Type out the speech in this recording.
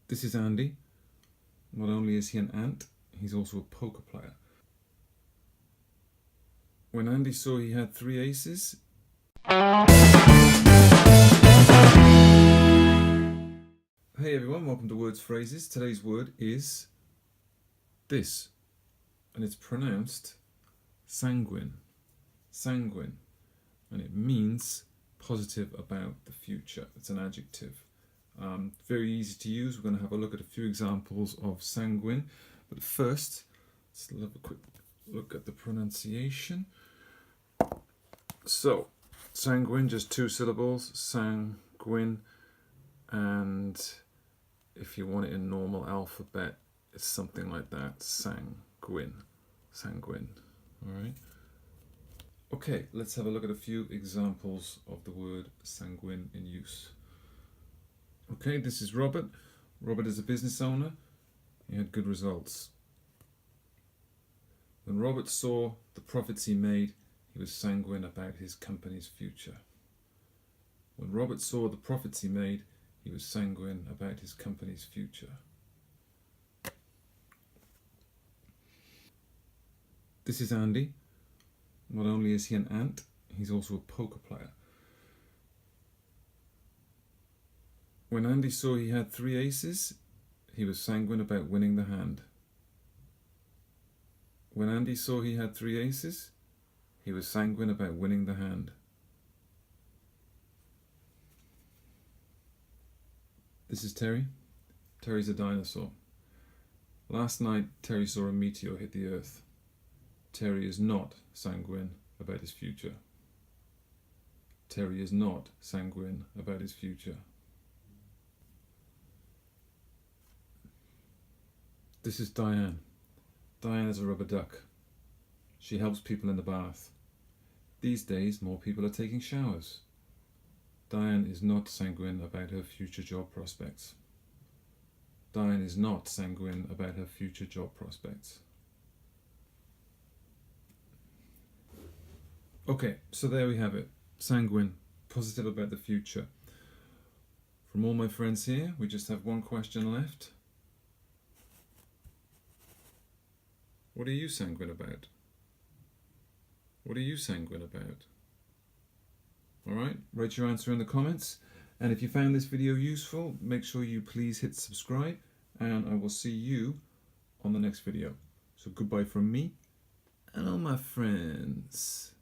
This is Andy. Not only is he an ant, he's also a poker player. When Andy saw he had 3 aces, hey everyone, welcome to Words Phrases. Today's word is this, and it's pronounced sanguine. Sanguine, and it means positive about the future. It's an adjective. Very easy to use. We're going to have a look at a few examples of sanguine, but first let's have a quick look at the pronunciation. So sanguine, just 2 syllables, sanguine, and if you want it in normal alphabet, it's something like that, sanguine, sanguine. All right. Okay, let's have a look at a few examples of the word sanguine in use. Okay, this is Robert. Robert is a business owner. He had good results. When Robert saw the profits he made, he was sanguine about his company's future. When Robert saw the profits he made, he was sanguine about his company's future. This is Andy. Not only is he an ant, he's also a poker player. When Andy saw he had 3 aces, he was sanguine about winning the hand. When Andy saw he had 3 aces, he was sanguine about winning the hand. This is Terry. Terry's a dinosaur. Last night, Terry saw a meteor hit the earth. Terry is not sanguine about his future. Terry is not sanguine about his future. This is Diane. Diane is a rubber duck. She helps people in the bath. These days, more people are taking showers. Diane is not sanguine about her future job prospects. Diane is not sanguine about her future job prospects. Okay, so there we have it. Sanguine, positive about the future. From all my friends here, we just have one question left. What are you sanguine about? What are you sanguine about? Alright, write your answer in the comments. And if you found this video useful, make sure you please hit subscribe, and I will see you on the next video. So goodbye from me and all my friends.